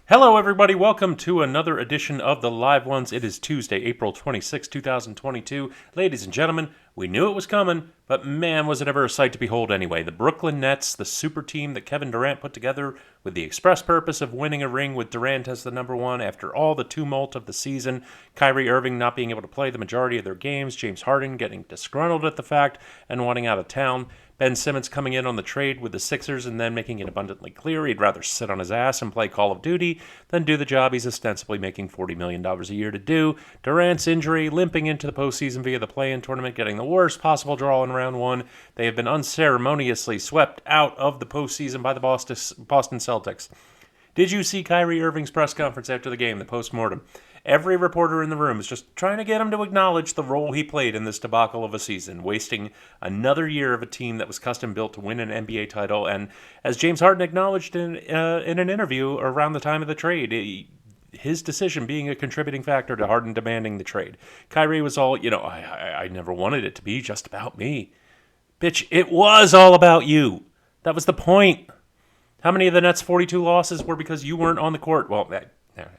Hello, everybody. Welcome to another edition of the Live Ones. It is Tuesday, April 26, 2022. Ladies and gentlemen, we knew it was coming, but man, was it ever a sight to behold anyway. The Brooklyn Nets, the super team that Kevin Durant put together with the express purpose of winning a ring with Durant as the number one after all the tumult of the season, Kyrie Irving not being able to play the majority of their games, James Harden getting disgruntled at the fact and wanting out of town, Ben Simmons coming in on the trade with the Sixers and then making it abundantly clear he'd rather sit on his ass and play Call of Duty than do the job he's ostensibly making $40 million a year to do. Durant's injury, limping into the postseason via the play-in tournament, getting the worst possible draw in round one. They have been unceremoniously swept out of the postseason by the Boston Celtics. Did you see Kyrie Irving's press conference after the game, the post-mortem? Every reporter in the room is just trying to get him to acknowledge the role he played in this debacle of a season, wasting another year of a team that was custom-built to win an NBA title. And as James Harden acknowledged in an interview around the time of the trade, his decision being a contributing factor to Harden demanding the trade. Kyrie was all, I never wanted it to be just about me. Bitch, it was all about you. That was the point. How many of the Nets' 42 losses were because you weren't on the court? Well,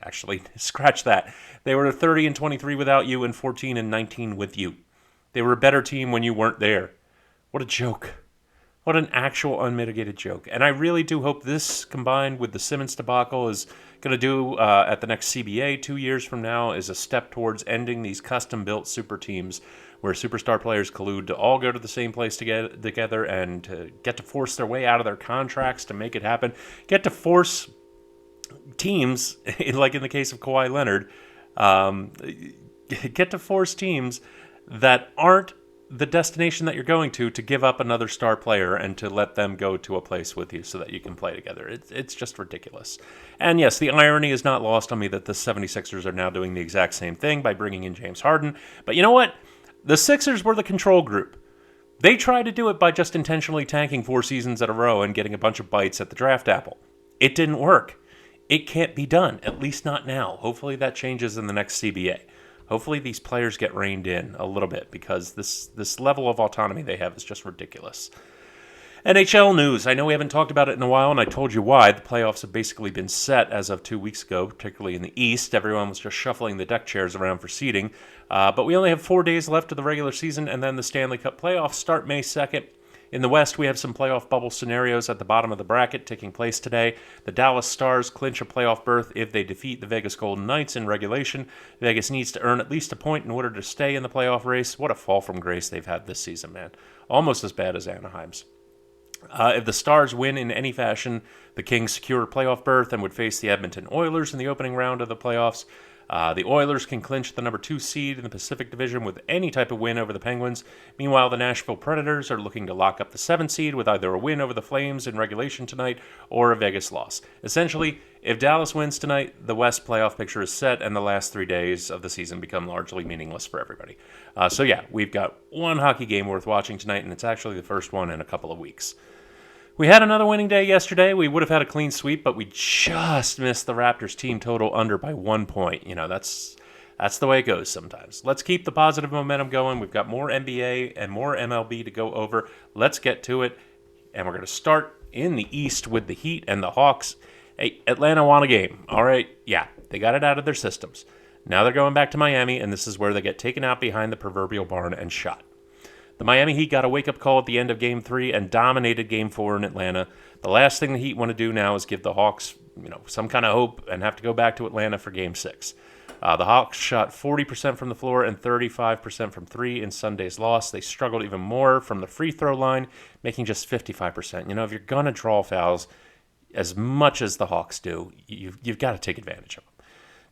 actually, scratch that. They were 30-23 without you and 14-19 with you. They were a better team when you weren't there. What a joke. What an actual unmitigated joke. And I really do hope this, combined with the Simmons debacle, is going to do at the next CBA 2 years from now, is a step towards ending these custom-built super teams where superstar players collude to all go to the same place together and to get to force their way out of their contracts to make it happen. Get to force teams, like in the case of Kawhi Leonard, get to force teams that aren't the destination that you're going to give up another star player and to let them go to a place with you so that you can play together. It's just ridiculous. And yes, the irony is not lost on me that the 76ers are now doing the exact same thing by bringing in James Harden. But you know what? The Sixers were the control group. They tried to do it by just intentionally tanking 4 seasons in a row and getting a bunch of bites at the draft apple. It didn't work. It can't be done, at least not now. Hopefully that changes in the next CBA. Hopefully these players get reined in a little bit because this level of autonomy they have is just ridiculous. NHL news. I know we haven't talked about it in a while, and I told you why. The playoffs have basically been set as of 2 weeks ago, particularly in the East. Everyone was just shuffling the deck chairs around for seeding. But we only have 4 days left of the regular season, and then the Stanley Cup playoffs start May 2nd. In the West, we have some playoff bubble scenarios at the bottom of the bracket taking place today. The Dallas Stars clinch a playoff berth if they defeat the Vegas Golden Knights in regulation. Vegas needs to earn at least a point in order to stay in the playoff race. What a fall from grace they've had this season, man. Almost as bad as Anaheim's. If the Stars win in any fashion, the Kings secure a playoff berth and would face the Edmonton Oilers in the opening round of the playoffs. The Oilers can clinch the number 2 seed in the Pacific Division with any type of win over the Penguins. Meanwhile, the Nashville Predators are looking to lock up the 7 seed with either a win over the Flames in regulation tonight or a Vegas loss. Essentially, if Dallas wins tonight, the West playoff picture is set and the last 3 days of the season become largely meaningless for everybody. So yeah, we've got one hockey game worth watching tonight, and it's actually the first one in a couple of weeks. We had another winning day yesterday. We would have had a clean sweep, but we just missed the Raptors team total under by 1 point. That's the way it goes sometimes. Let's keep the positive momentum going. We've got more NBA and more MLB to go over. Let's get to it. And we're going to start in the East with the Heat and the Hawks. Hey, Atlanta won a game. All right, yeah, they got it out of their systems. Now they're going back to Miami, and this is where they get taken out behind the proverbial barn and shot. The Miami Heat got a wake-up call at the end of Game 3 and dominated Game 4 in Atlanta. The last thing the Heat want to do now is give the Hawks, some kind of hope and have to go back to Atlanta for Game 6. The Hawks shot 40% from the floor and 35% from 3 in Sunday's loss. They struggled even more from the free throw line, making just 55%. If you're going to draw fouls as much as the Hawks do, you've got to take advantage of them.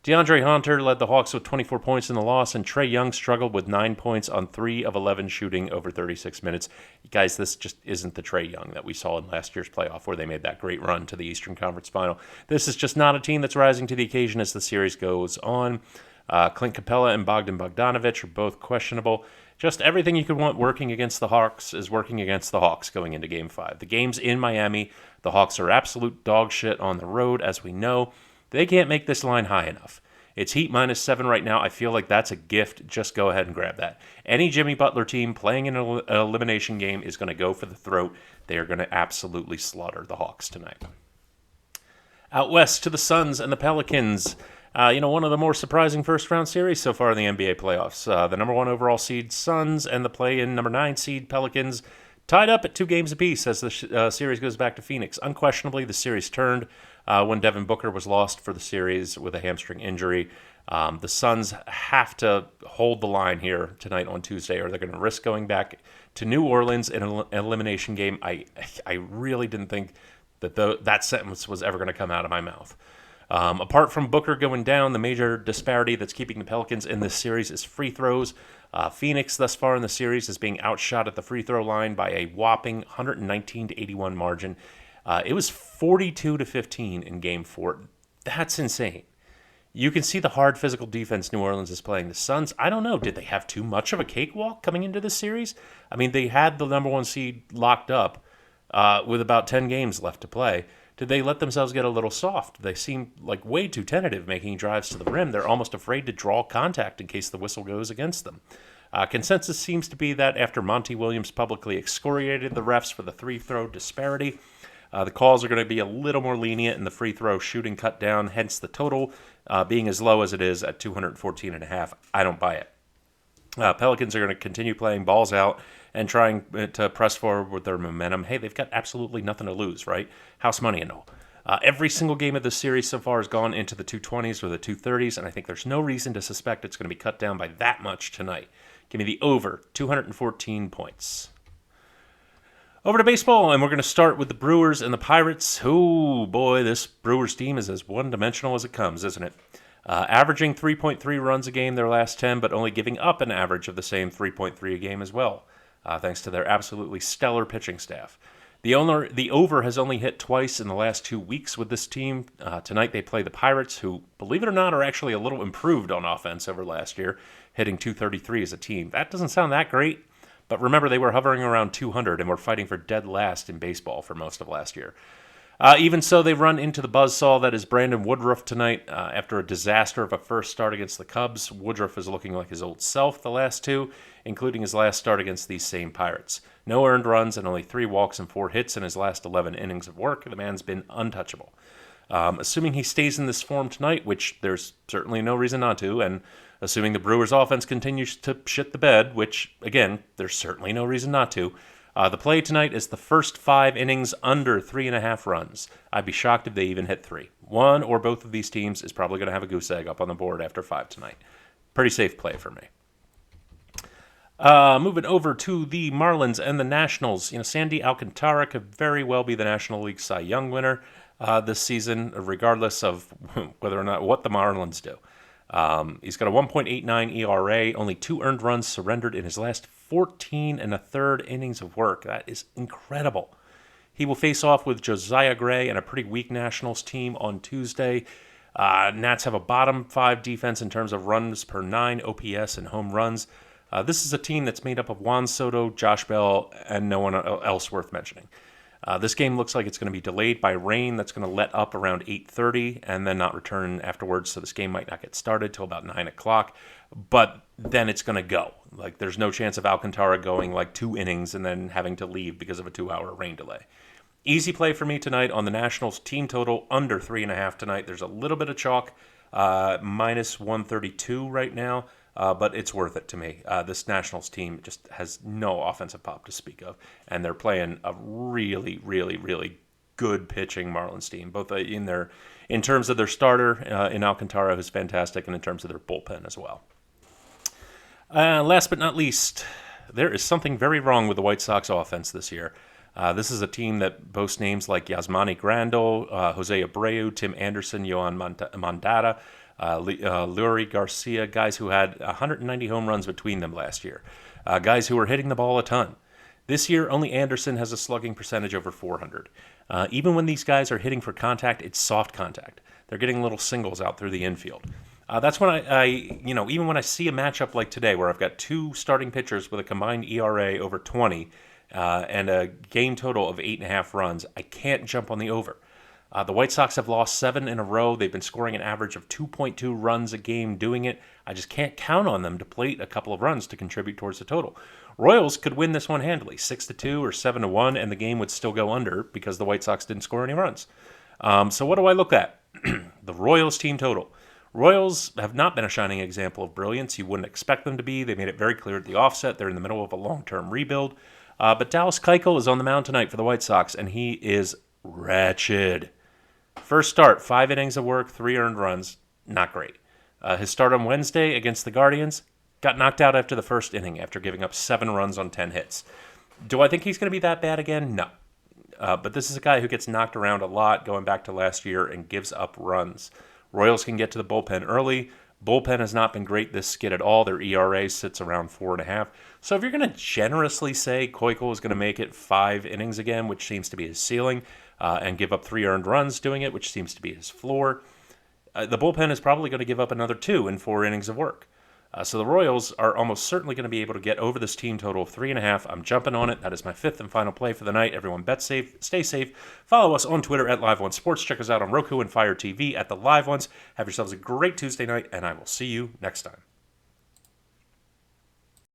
DeAndre Hunter led the Hawks with 24 points in the loss, and Trae Young struggled with 9 points on 3 of 11 shooting over 36 minutes. Guys, this just isn't the Trae Young that we saw in last year's playoff where they made that great run to the Eastern Conference Final. This is just not a team that's rising to the occasion as the series goes on. Clint Capella and Bogdan Bogdanovic are both questionable. Just everything you could want working against the Hawks is working against the Hawks going into Game 5. The game's in Miami. The Hawks are absolute dog shit on the road, as we know. They can't make this line high enough. It's Heat -7 right now. I feel like that's a gift. Just go ahead and grab that. Any Jimmy Butler team playing in an elimination game is going to go for the throat. They are going to absolutely slaughter the Hawks tonight. Out west to the Suns and the Pelicans. One of the more surprising first-round series so far in the NBA playoffs. The number 1 overall seed Suns and the play-in number 9 seed Pelicans tied up at 2 games apiece as the series goes back to Phoenix. Unquestionably, the series turned when Devin Booker was lost for the series with a hamstring injury. The Suns have to hold the line here tonight on Tuesday, or they're going to risk going back to New Orleans in an elimination game. I really didn't think that sentence was ever going to come out of my mouth. Apart from Booker going down, the major disparity that's keeping the Pelicans in this series is free throws. Phoenix, thus far in the series, is being outshot at the free throw line by a whopping 119-81 margin. It was 42-15 in Game 4. That's insane. You can see the hard physical defense New Orleans is playing. The Suns, I don't know, did they have too much of a cakewalk coming into this series? I mean, they had the number 1 seed locked up with about 10 games left to play. Did they let themselves get a little soft? They seem like way too tentative, making drives to the rim. They're almost afraid to draw contact in case the whistle goes against them. Consensus seems to be that after Monty Williams publicly excoriated the refs for the free-throw disparity, the calls are going to be a little more lenient and the free-throw shooting cut down, hence the total being as low as it is at 214.5. I don't buy it. Pelicans are going to continue playing balls out and trying to press forward with their momentum. Hey, they've got absolutely nothing to lose, right? House money and all. Every single game of this series so far has gone into the 220s or the 230s, and I think there's no reason to suspect it's going to be cut down by that much tonight. Give me the over, 214 points. Over to baseball, and we're going to start with the Brewers and the Pirates. Oh, boy, this Brewers team is as one-dimensional as it comes, isn't it? Averaging 3.3 runs a game their last 10, but only giving up an average of the same 3.3 a game as well, thanks to their absolutely stellar pitching staff. The over has only hit twice in the last 2 weeks with this team. Tonight they play the Pirates, who, believe it or not, are actually a little improved on offense over last year, hitting 233 as a team. That doesn't sound that great, but remember they were hovering around 200 and were fighting for dead last in baseball for most of last year. Even so, they run into the buzzsaw that is Brandon Woodruff tonight. After a disaster of a first start against the Cubs, Woodruff is looking like his old self the last 2, including his last start against these same Pirates. No earned runs and only 3 walks and 4 hits in his last 11 innings of work. The man's been untouchable. Assuming he stays in this form tonight, which there's certainly no reason not to, and assuming the Brewers' offense continues to shit the bed, which, again, there's certainly no reason not to, the play tonight is the first 5 innings under 3.5 runs. I'd be shocked if they even hit 3. One or both of these teams is probably going to have a goose egg up on the board after 5 tonight. Pretty safe play for me. Moving over to the Marlins and the Nationals. Sandy Alcantara could very well be the National League Cy Young winner this season, regardless of whether or not what the Marlins do. He's got a 1.89 ERA, only 2 earned runs surrendered in his last 14 1/3 innings of work. That is incredible. He will face off with Josiah Gray and a pretty weak Nationals team on Tuesday. Nats have a bottom 5 defense in terms of runs per 9, OPS, and home runs. This is a team that's made up of Juan Soto, Josh Bell, and no one else worth mentioning. This game looks like it's going to be delayed by rain that's going to let up around 8:30 and then not return afterwards, so this game might not get started till about 9 o'clock, but then it's going to go. Like, there's no chance of Alcantara going like 2 innings and then having to leave because of a 2-hour rain delay. Easy play for me tonight on the Nationals team total under 3.5 tonight. There's a little bit of chalk, minus 132 right now. But it's worth it to me. This Nationals team just has no offensive pop to speak of, and they're playing a really, really, really good pitching Marlins team, both in terms of their starter in Alcantara, who's fantastic, and in terms of their bullpen as well. Last but not least, there is something very wrong with the White Sox offense this year. This is a team that boasts names like Yasmani Grandal, Jose Abreu, Tim Anderson, Yohan Moncada, Lurie Garcia, guys who had 190 home runs between them last year, guys who were hitting the ball a ton. This year, only Anderson has a slugging percentage over 400. Even when these guys are hitting for contact, it's soft contact. They're getting little singles out through the infield. That's when even when I see a matchup like today where I've got 2 starting pitchers with a combined ERA over 20 and a game total of 8.5 runs, I can't jump on the over. The White Sox have lost 7 in a row. They've been scoring an average of 2.2 runs a game doing it. I just can't count on them to plate a couple of runs to contribute towards the total. Royals could win this one handily, 6-2 or 7-1, and the game would still go under because the White Sox didn't score any runs. So what do I look at? The Royals team total. Royals have not been a shining example of brilliance. You wouldn't expect them to be. They made it very clear at the offset. They're in the middle of a long-term rebuild. But Dallas Keuchel is on the mound tonight for the White Sox, and he is wretched. First start, 5 innings of work, 3 earned runs. Not great. His start on Wednesday against the Guardians got knocked out after the first inning after giving up 7 runs on 10 hits. Do I think he's going to be that bad again? No. But this is a guy who gets knocked around a lot going back to last year and gives up runs. Royals can get to the bullpen early. Bullpen has not been great this skid at all. Their ERA sits around 4.5. So if you're going to generously say Keuchel is going to make it 5 innings again, which seems to be his ceiling, and give up 3 earned runs doing it, which seems to be his floor, the bullpen is probably going to give up another 2 in 4 innings of work. So the Royals are almost certainly going to be able to get over this team total of 3.5. I'm jumping on it. That is my 5th and final play for the night. Everyone bet safe, stay safe. Follow us on Twitter at Live One Sports. Check us out on Roku and Fire TV at the Live Ones. Have yourselves a great Tuesday night, and I will see you next time.